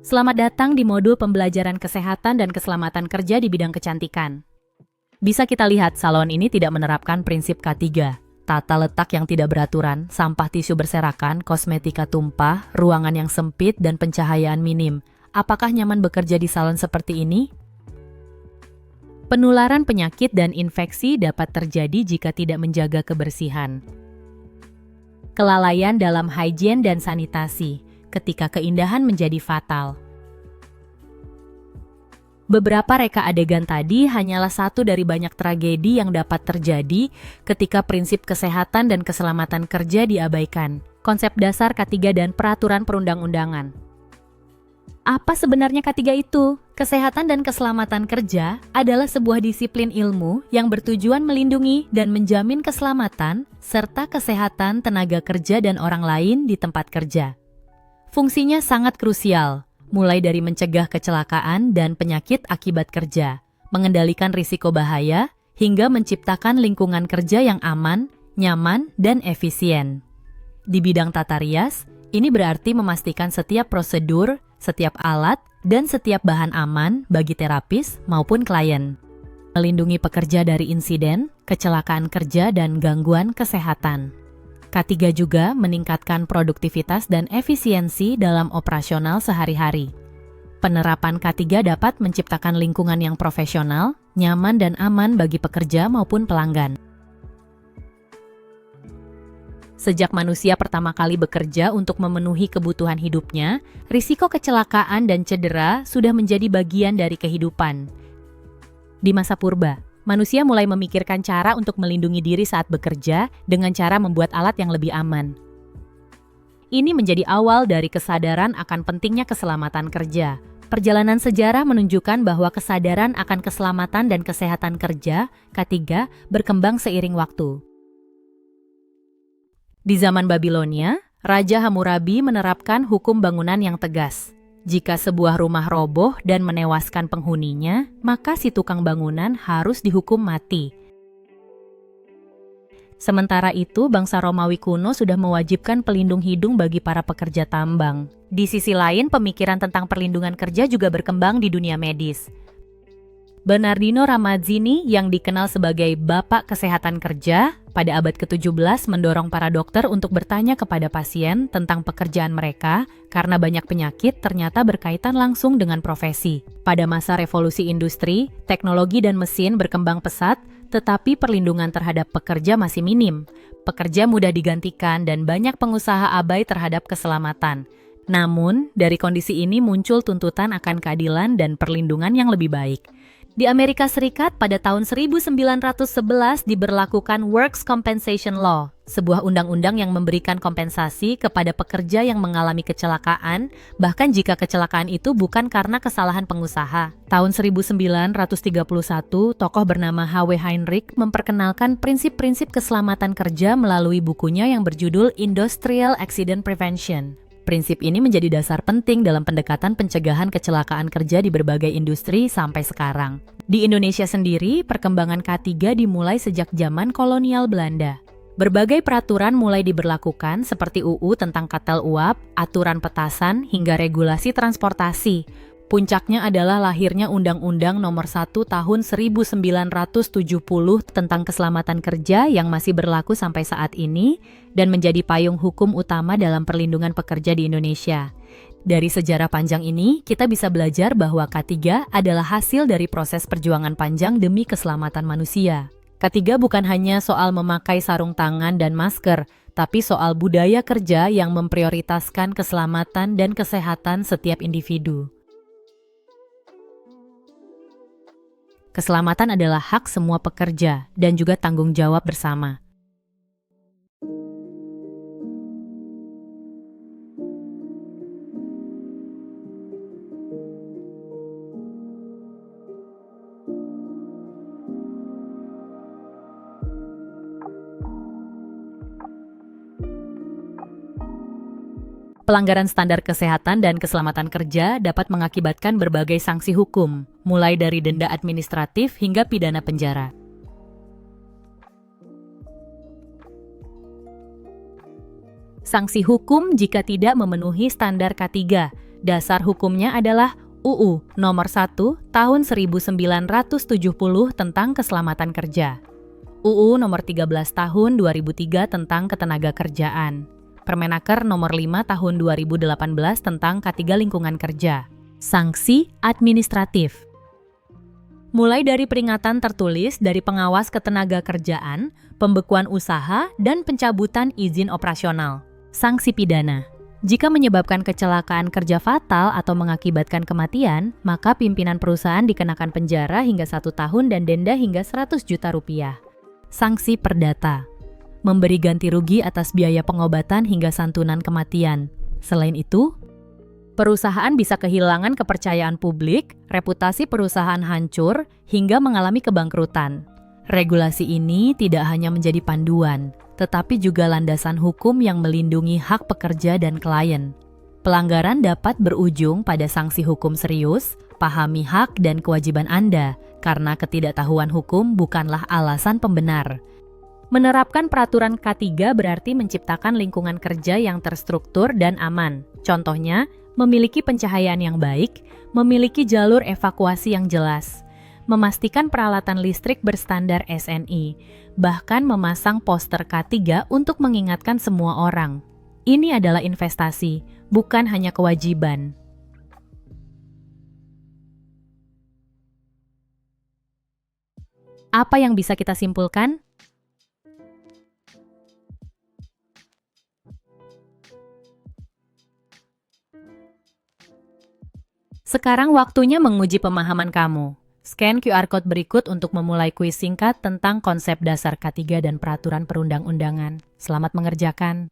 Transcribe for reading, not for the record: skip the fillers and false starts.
Selamat datang di modul pembelajaran kesehatan dan keselamatan kerja di bidang kecantikan. Bisa kita lihat, salon ini tidak menerapkan prinsip K3. Tata letak yang tidak beraturan, sampah tisu berserakan, kosmetika tumpah, ruangan yang sempit, dan pencahayaan minim. Apakah nyaman bekerja di salon seperti ini? Penularan penyakit dan infeksi dapat terjadi jika tidak menjaga kebersihan. Kelalaian dalam higien dan sanitasi, ketika keindahan menjadi fatal. Beberapa reka adegan tadi hanyalah satu dari banyak tragedi yang dapat terjadi ketika prinsip kesehatan dan keselamatan kerja diabaikan. Konsep dasar K3 dan peraturan perundang-undangan. Apa sebenarnya K3 itu? Kesehatan dan keselamatan kerja adalah sebuah disiplin ilmu yang bertujuan melindungi dan menjamin keselamatan serta kesehatan tenaga kerja dan orang lain di tempat kerja. Fungsinya sangat krusial, mulai dari mencegah kecelakaan dan penyakit akibat kerja, mengendalikan risiko bahaya, hingga menciptakan lingkungan kerja yang aman, nyaman, dan efisien. Di bidang tata rias, ini berarti memastikan setiap prosedur, setiap alat, dan setiap bahan aman bagi terapis maupun klien. Melindungi pekerja dari insiden, kecelakaan kerja, dan gangguan kesehatan. K3 juga meningkatkan produktivitas dan efisiensi dalam operasional sehari-hari. Penerapan K3 dapat menciptakan lingkungan yang profesional, nyaman dan aman bagi pekerja maupun pelanggan. Sejak manusia pertama kali bekerja untuk memenuhi kebutuhan hidupnya, risiko kecelakaan dan cedera sudah menjadi bagian dari kehidupan. Di masa purba, manusia mulai memikirkan cara untuk melindungi diri saat bekerja dengan cara membuat alat yang lebih aman. Ini menjadi awal dari kesadaran akan pentingnya keselamatan kerja. Perjalanan sejarah menunjukkan bahwa kesadaran akan keselamatan dan kesehatan kerja, K3, berkembang seiring waktu. Di zaman Babilonia, Raja Hammurabi menerapkan hukum bangunan yang tegas. Jika sebuah rumah roboh dan menewaskan penghuninya, maka si tukang bangunan harus dihukum mati. Sementara itu, bangsa Romawi kuno sudah mewajibkan pelindung hidung bagi para pekerja tambang. Di sisi lain, pemikiran tentang perlindungan kerja juga berkembang di dunia medis. Bernardino Ramazzini yang dikenal sebagai Bapak Kesehatan Kerja, pada abad ke-17 mendorong para dokter untuk bertanya kepada pasien tentang pekerjaan mereka karena banyak penyakit ternyata berkaitan langsung dengan profesi. Pada masa revolusi industri, teknologi dan mesin berkembang pesat, tetapi perlindungan terhadap pekerja masih minim. Pekerja mudah digantikan dan banyak pengusaha abai terhadap keselamatan. Namun, dari kondisi ini muncul tuntutan akan keadilan dan perlindungan yang lebih baik. Di Amerika Serikat pada tahun 1911 diberlakukan Works Compensation Law, sebuah undang-undang yang memberikan kompensasi kepada pekerja yang mengalami kecelakaan, bahkan jika kecelakaan itu bukan karena kesalahan pengusaha. Tahun 1931, tokoh bernama H.W. Heinrich memperkenalkan prinsip-prinsip keselamatan kerja melalui bukunya yang berjudul Industrial Accident Prevention. Prinsip ini menjadi dasar penting dalam pendekatan pencegahan kecelakaan kerja di berbagai industri sampai sekarang. Di Indonesia sendiri, perkembangan K3 dimulai sejak zaman kolonial Belanda. Berbagai peraturan mulai diberlakukan seperti UU tentang katel uap, aturan petasan, hingga regulasi transportasi. Puncaknya adalah lahirnya Undang-Undang Nomor 1 Tahun 1970 tentang keselamatan kerja yang masih berlaku sampai saat ini dan menjadi payung hukum utama dalam perlindungan pekerja di Indonesia. Dari sejarah panjang ini, kita bisa belajar bahwa K3 adalah hasil dari proses perjuangan panjang demi keselamatan manusia. K3 bukan hanya soal memakai sarung tangan dan masker, tapi soal budaya kerja yang memprioritaskan keselamatan dan kesehatan setiap individu. Keselamatan adalah hak semua pekerja dan juga tanggung jawab bersama. Pelanggaran standar kesehatan dan keselamatan kerja dapat mengakibatkan berbagai sanksi hukum, mulai dari denda administratif hingga pidana penjara. Sanksi hukum jika tidak memenuhi standar K3. Dasar hukumnya adalah UU Nomor 1 Tahun 1970 tentang Keselamatan Kerja. UU Nomor 13 Tahun 2003 tentang Ketenagakerjaan. Permenaker Nomor 5 Tahun 2018 tentang K3 Lingkungan Kerja. Sanksi administratif. Mulai dari peringatan tertulis dari pengawas ketenagakerjaan, pembekuan usaha, dan pencabutan izin operasional. Sanksi pidana. Jika menyebabkan kecelakaan kerja fatal atau mengakibatkan kematian, maka pimpinan perusahaan dikenakan penjara hingga 1 tahun dan denda hingga 100 juta rupiah. Sanksi perdata. Memberi ganti rugi atas biaya pengobatan hingga santunan kematian. Selain itu, perusahaan bisa kehilangan kepercayaan publik, reputasi perusahaan hancur, hingga mengalami kebangkrutan. Regulasi ini tidak hanya menjadi panduan, tetapi juga landasan hukum yang melindungi hak pekerja dan klien. Pelanggaran dapat berujung pada sanksi hukum serius. Pahami hak dan kewajiban Anda, karena ketidaktahuan hukum bukanlah alasan pembenar. Menerapkan peraturan K3 berarti menciptakan lingkungan kerja yang terstruktur dan aman. Contohnya, memiliki pencahayaan yang baik, memiliki jalur evakuasi yang jelas, memastikan peralatan listrik berstandar SNI, bahkan memasang poster K3 untuk mengingatkan semua orang. Ini adalah investasi, bukan hanya kewajiban. Apa yang bisa kita simpulkan? Sekarang waktunya menguji pemahaman kamu. Scan QR Code berikut untuk memulai kuis singkat tentang konsep dasar K3 dan peraturan perundang-undangan. Selamat mengerjakan.